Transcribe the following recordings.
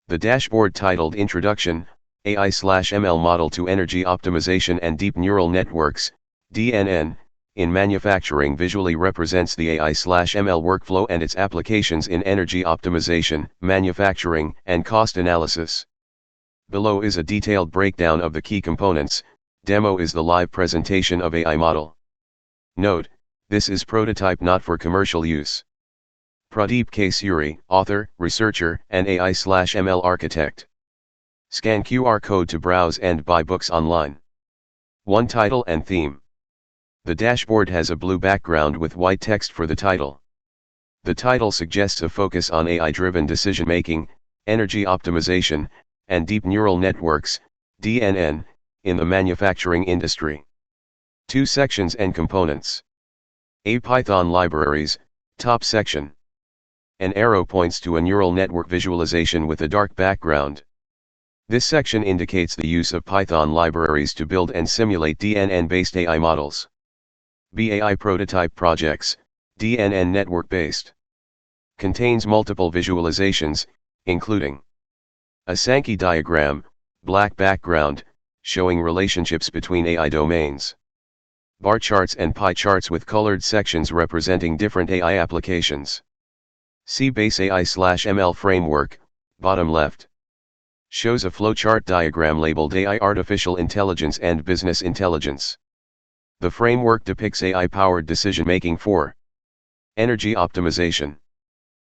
The dashboard titled Introduction, AI/ML Model to Energy Optimization and Deep Neural Networks, DNN, in Manufacturing visually represents the AI/ML workflow and its applications in energy optimization, manufacturing, and cost analysis. Below is a detailed breakdown of the key components. Demo is the live presentation of AI model. Note, this is prototype, not for commercial use. Pradeep K. Suri, author, researcher, and AI/ML architect. Scan QR code to browse and buy books online. 1 Title and theme. The dashboard has a blue background with white text for the title. The title suggests a focus on AI-driven decision-making, energy optimization, and deep neural networks, DNN, in the manufacturing industry. 2 sections and components. A. Python libraries, top section. An arrow points to a neural network visualization with a dark background. This section indicates the use of Python libraries to build and simulate DNN-based AI models. B. AI prototype projects, DNN network-based. Contains multiple visualizations, including a Sankey diagram, black background, showing relationships between AI domains. Bar charts and pie charts with colored sections representing different AI applications. C. Base AI/ML framework, bottom left. Shows a flowchart diagram labeled AI Artificial Intelligence and Business Intelligence. The framework depicts AI-powered decision-making for energy optimization,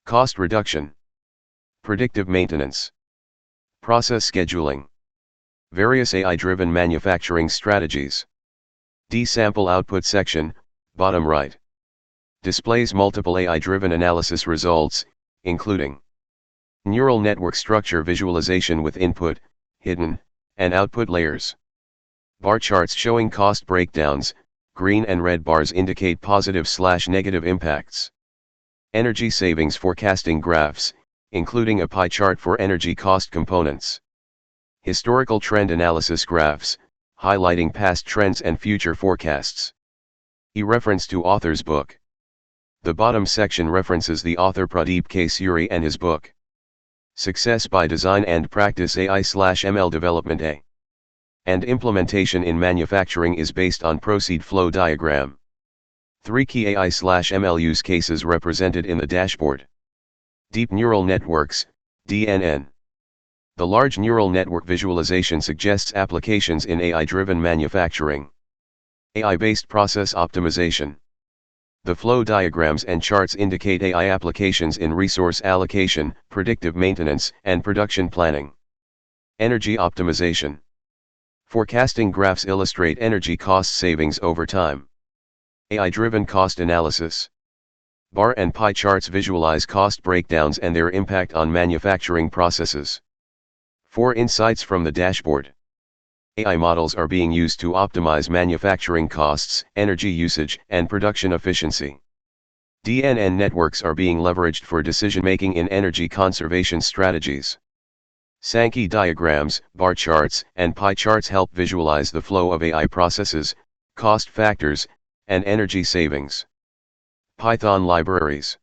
cost reduction, predictive maintenance, process scheduling, various AI-driven manufacturing strategies. D. Sample output section, bottom right. Displays multiple AI-driven analysis results, including neural network structure visualization with input, hidden, and output layers. Bar charts showing cost breakdowns, green and red bars indicate positive/negative impacts. Energy savings forecasting graphs, including a pie chart for energy cost components. Historical trend analysis graphs, highlighting past trends and future forecasts. E. Reference to author's book. The bottom section references the author Pradeep K. Suri and his book, Success by Design and Practice AI/ML Development A. And Implementation in Manufacturing is based on Proceed Flow Diagram. 3 key AI/ML use cases represented in the dashboard. Deep Neural Networks, DNN. The large neural network visualization suggests applications in AI-driven manufacturing. AI-based process optimization. The flow diagrams and charts indicate AI applications in resource allocation, predictive maintenance, and production planning. Energy optimization. Forecasting graphs illustrate energy cost savings over time. AI-driven cost analysis. Bar and pie charts visualize cost breakdowns and their impact on manufacturing processes. 4 insights from the dashboard. AI models are being used to optimize manufacturing costs, energy usage, and production efficiency. DNN networks are being leveraged for decision-making in energy conservation strategies. Sankey diagrams, bar charts, and pie charts help visualize the flow of AI processes, cost factors, and energy savings. Python libraries.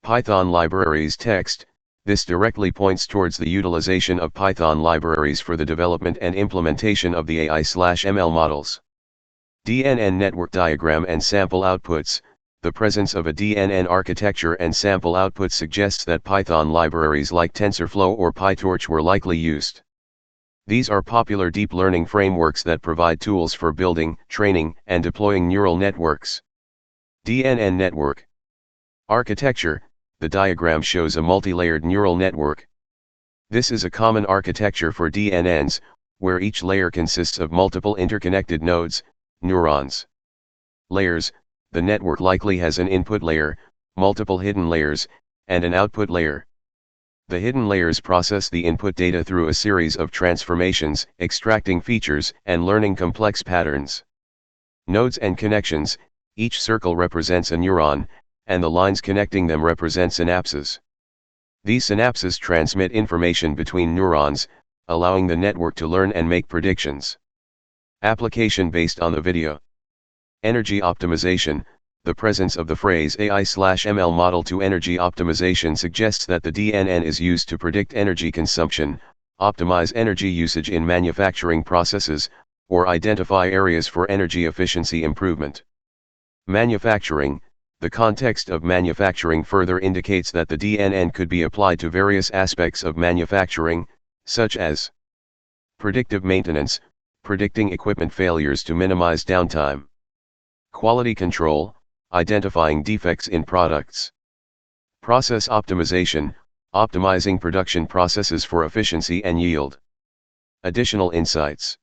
Python libraries text. This directly points towards the utilization of Python libraries for the development and implementation of the AI/ML models. DNN network diagram and sample outputs. The presence of a DNN architecture and sample output suggests that Python libraries like TensorFlow or PyTorch were likely used. These are popular deep learning frameworks that provide tools for building, training, and deploying neural networks. DNN network architecture. The diagram shows a multi-layered neural network. This is a common architecture for DNNs, where each layer consists of multiple interconnected nodes, neurons. Layers. The network likely has an input layer, multiple hidden layers, and an output layer. The hidden layers process the input data through a series of transformations, extracting features, and learning complex patterns. Nodes and connections. Each circle represents a neuron, and the lines connecting them represent synapses. These synapses transmit information between neurons, allowing the network to learn and make predictions. Application based on the video. Energy optimization. The presence of the phrase AI/ML model to energy optimization suggests that the DNN is used to predict energy consumption, optimize energy usage in manufacturing processes, or identify areas for energy efficiency improvement. Manufacturing. The context of manufacturing further indicates that the DNN could be applied to various aspects of manufacturing, such as predictive maintenance, predicting equipment failures to minimize downtime. Quality control, identifying defects in products. Process optimization, optimizing production processes for efficiency and yield. Additional insights.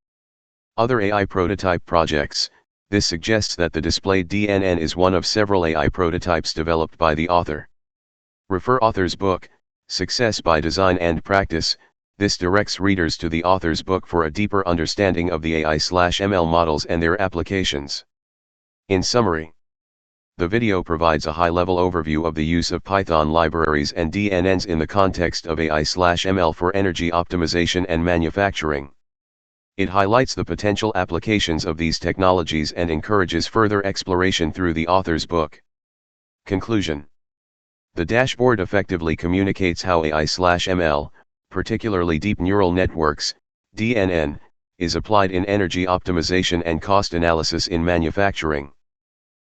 Other AI prototype projects. This suggests that the displayed DNN is one of several AI prototypes developed by the author. Refer author's book, Success by Design and Practice. This directs readers to the author's book for a deeper understanding of the AI/ML models and their applications. In summary, the video provides a high-level overview of the use of Python libraries and DNNs in the context of AI/ML for energy optimization and manufacturing. It highlights the potential applications of these technologies and encourages further exploration through the author's book. Conclusion. The dashboard effectively communicates how AI/ML, particularly deep neural networks, DNN, is applied in energy optimization and cost analysis in manufacturing.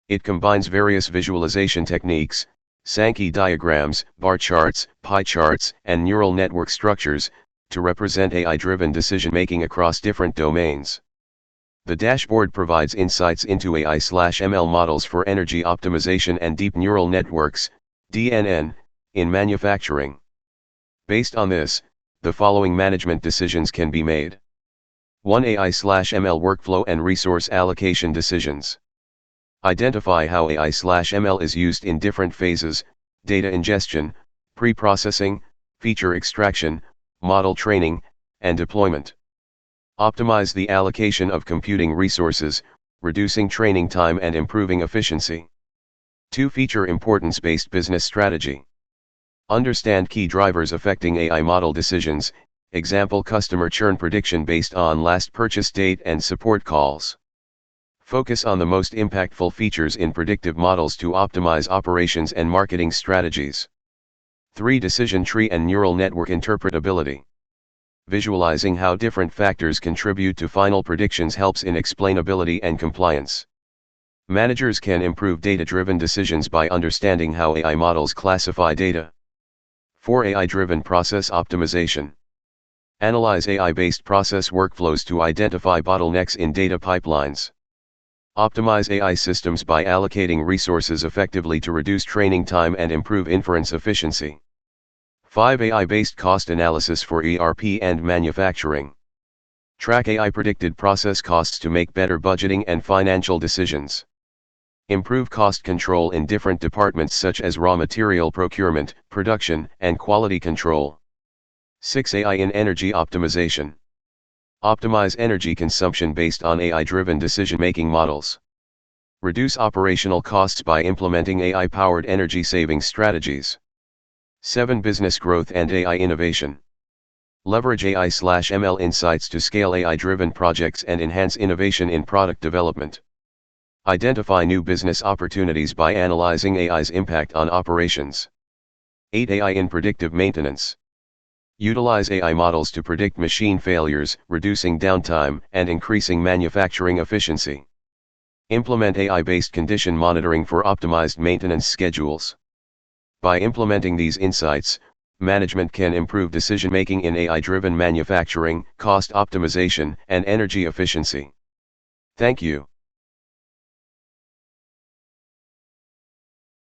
It combines various visualization techniques, Sankey diagrams, bar charts, pie charts, and neural network structures, to represent AI-driven decision-making across different domains. The dashboard provides insights into AI/ML models for energy optimization and deep neural networks, DNN, in manufacturing. Based on this, the following management decisions can be made. 1. AI/ML workflow and resource allocation decisions. Identify how AI/ML is used in different phases: data ingestion, pre-processing, feature extraction, model training, and deployment. Optimize the allocation of computing resources, reducing training time and improving efficiency. 2. Feature importance-based business strategy. Understand key drivers affecting AI model decisions, example customer churn prediction based on last purchase date and support calls. Focus on the most impactful features in predictive models to optimize operations and marketing strategies. 3. Decision tree and neural network interpretability. Visualizing how different factors contribute to final predictions helps in explainability and compliance. Managers can improve data-driven decisions by understanding how AI models classify data. 4. AI-driven process optimization. Analyze AI-based process workflows to identify bottlenecks in data pipelines. Optimize AI systems by allocating resources effectively to reduce training time and improve inference efficiency. 5. AI-based cost analysis for ERP and manufacturing. Track AI predicted process costs to make better budgeting and financial decisions. Improve cost control in different departments such as raw material procurement, production, and quality control. 6. AI in energy optimization. Optimize energy consumption based on AI-driven decision-making models. Reduce operational costs by implementing AI-powered energy saving strategies. 7. Business growth and AI innovation. Leverage AI/ML insights to scale AI-driven projects and enhance innovation in product development. Identify new business opportunities by analyzing AI's impact on operations. 8. AI in predictive maintenance. Utilize AI models to predict machine failures, reducing downtime and increasing manufacturing efficiency. Implement AI-based condition monitoring for optimized maintenance schedules. By implementing these insights, management can improve decision-making in AI-driven manufacturing, cost optimization, and energy efficiency. Thank you.